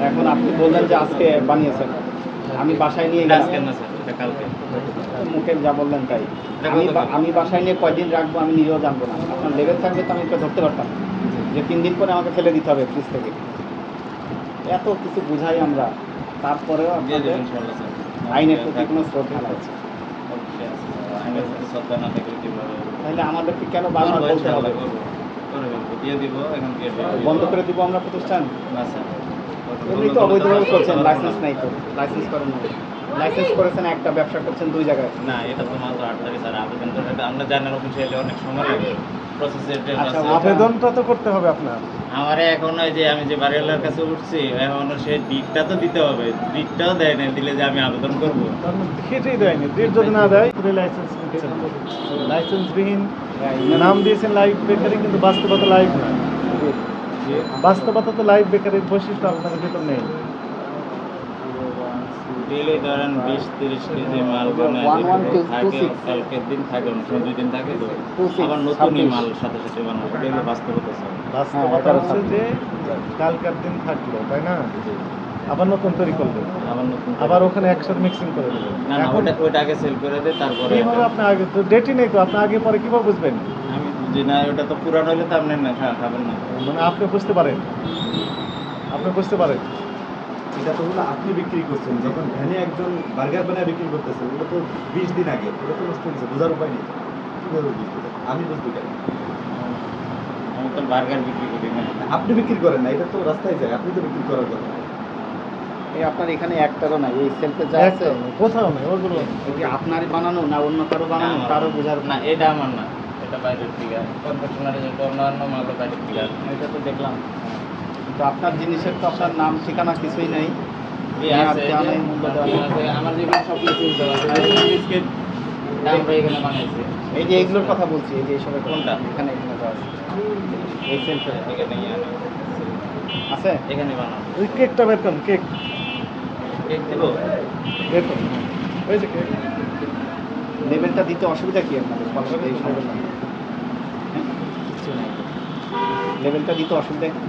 এখন আপনি বললেন যে আজকে বানিয়েছেন, আমি বাসায় নিয়ে গেলাম। আজকে না স্যার, এটা কালকে। মুখে যা বললেন তাই। আমি বাসায় নিয়ে কয়দিন রাখবো আমি নিজেও জানবো না। আপনার লেভেল থাকলে তো আমি এটা ধরতে পারতাম যে 3 দিন পরে আমাকে ফেলে দিতে হবে ফ্রিজ থেকে। এত কিছু বুঝাই আমরা, তারপরেও দিয়ে আপনাদের দেবেন ইনশাআল্লাহ স্যার। আইনের প্রতি কোনো শ্রদ্ধা নাই। অবশ্যই আছে স্যার। আইনের প্রতি শ্রদ্ধা না থাকলে কিভাবে হবে? তাহলে আমাদেরকে কেন বারবার করবো বলতে হবে? ইনশাআল্লাহ, করবো। করে ফেলবো, দিয়ে দিব, এখন দিয়ে দিব। বন্ধ করে দিব আমরা প্রতিষ্ঠান? না স্যার। এমনি তো অবৈধভাবে করছেন, লাইসেন্স নাই তো, লাইসেন্স করেন না। লাইসেন্স করেছেন একটা, ব্যবসা করছেন 2 জায়গায়। না, এটা তো মাত্র 8 তারিখ স্যার। আবেদন করে এটা আমরা জানার অফিসে এলে অনেক সময় লাগে। প্রসেসের আচ্ছা, আছে। আবেদনটা তো করতে হবে আপনার। আমারে এখন ওই যে আমি যে বাড়িওয়ালার কাছে উঠছি, এখনো সে ডিটটা তো দিতে হবে। ডিটটাও দেয় না, দিলে যে আমি আবেদন করবো। তার মধ্যে সেটাই দেয়নি, ডেট যদি না দেয় পুরো লাইসেন্স নিচ্ছেন, লাইসেন্সবিহীন নাম দিয়েছেন লাইভ বেকারি, কিন্তু বাস্তবতা লাইভ না। বাস্তবতা তো লাইভ বেকারির বৈশিষ্ট্য আপনার ভিতর নেই। ডেইলি ধরেন 20-30 কেজি মাল বানায় থাকে, কালকের দিন থাকে, অনেক সময় 2 দিন থাকে তো। আবার নতুনই মাল সাথে সাথে বানায়, এটা হলো বাস্তবতা স্যার। বাস্তবতা হচ্ছে যে কালকার দিন থাকলো, তাই না? আবার নতুন তৈরি করলেন, আবার নতুন আবার ওখানে একসাথে মিক্সিং করে দেবেন। না না, এখন ওইটা আগে সেল করে দেয়, তারপরে কিভাবে আপনি আগে তো ডেটই নেই, তো আপনি আগে পরে কিভাবে বুঝবেন? আমি বুঝি না, ওটা তো পুরানো হলে তো আপনি না খাবেন না। মানে আপনি বুঝতে পারেন, আপনি বুঝতে পারেন। এটা তো হলো আপনি বিক্রি করছেন, যখন ভ্যানে একজন বার্গার বানায় বিক্রি করতেছেন, ওটা তো 20 দিন আগে, ওটা তো নষ্ট হয়েছে, বোঝার উপায় নেই। কীভাবে বুঝবো? আমি বুঝবো কেন? আমি তো বার্গার বিক্রি করি না। আপনি বিক্রি করেন না, এটা তো রাস্তায় যায়, আপনি তো বিক্রি করার কথা। এই আপনার এখানে একটারও নাই, এই সেলফে যা আছে কোথাও নেই ওগুলো। এই যে আপনারই বানানো না অন্য কারো বানানো, কারো বোঝার না, এটা আমার না, এটা বাইরের থেকে। কনফেকশনারি যেটা অন্যান্য মাল বাইরের থেকে। এটা তো দেখলাম, কিন্তু আপনার জিনিসের তো আপনার নাম ঠিকানা কিছুই নেই। আছে, মূল্য দেওয়া নেই। আমার যেগুলো সব কিছু বিস্কিট আমরা এখানে বানাইছি। এই যে এইগুলোর কথা বলছি, এই যে এইসবের কোনটা? এখানে এখানে দেওয়া আছে, এই সেলফে এখানে আছে। এখানে বানাবো। ওই কেকটা বের করুন, কেক কেক দেবো? বের করুন। ওই যে কেক। লেভেলটা দিতে অসুবিধা কি আপনাদের? এই সবের নাম লেভেলটা দিতে অসুবিধা কি?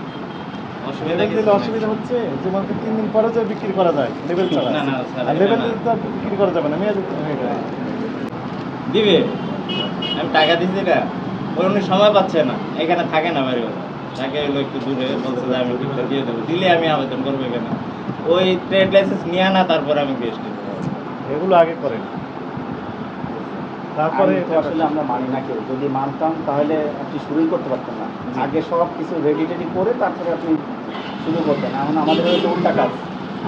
অসুবিধা লেবেল কিছু দিলে নাই। অসুবিধা হচ্ছে যে মার্কেট 3 দিন পরে যে বিক্রি করা যায় লেবেল ছাড়া। না, না, স্যার, আর এটা লেবেল না। দিলে তো আর বিক্রি করা যাবে না, মেয়াদুক্ত হয়ে যাবে। দিবে? আমি টাকা দিচ্ছি না, ওই উনি সময় পাচ্ছে না, এখানে থাকে না বাড়িওয়ালা, থাকে হলো একটু দূরে, বলছে যে আমি টিপটা দিয়ে দেবো, দিলে আমি আবেদন করবো এখানে। ওই ট্রেড লাইসেন্স নিয়ে না, তারপরে আমি বিএসটি এগুলো আগে করেন, তারপরে আইন তো আসলে আমরা মানি না কেউ। যদি মানতাম তাহলে আপনি শুরুই করতে পারতেন না। আগে সব কিছু রেডি টেডি করে তারপরে আপনি শুরু করতেন। এখন আমাদের হচ্ছে উল্টা কাজ,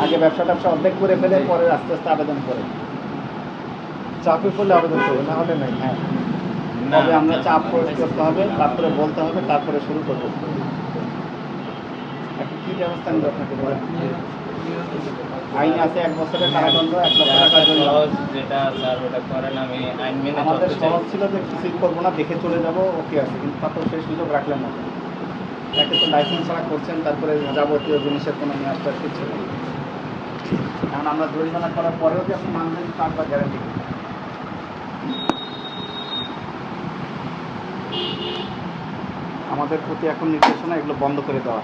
আগে ব্যবসা ট্যাবসা অর্ধেক করে ফেলে পরে আস্তে আস্তে আবেদন করে। চাপে পড়লে আবেদন করবে, না হলে নাই। হ্যাঁ, তবে আমরা চাপ প্রয়োগ করতে হবে, তারপরে বলতে হবে, তারপরে শুরু করবো। এখন কী ব্যবস্থা নিবে আপনাকে বলেন? আইন আছে 1 বছরের কারাদণ্ড, 1 লক্ষ টাকা জন্য। যেটা স্যার ওটা করেন, আমি আইন মেনে আমাদের চলতে চাই। সহজ ছিল যে কিছুই করবো না, দেখে চলে যাবো, ওকে আছে। কিন্তু তা তো সেই সুযোগ রাখলেন না। একে তো লাইসেন্স ছাড়া করছেন, তারপরে যাবতীয় জিনিসের কোনো মেয়াদটার কিছু নেই। এখন আমরা জরিমানা করার পরেও যে আপনি মানবেন তার বা গ্যারান্টি। আমাদের প্রতি এখন নির্দেশনা এগুলো বন্ধ করে দেওয়া।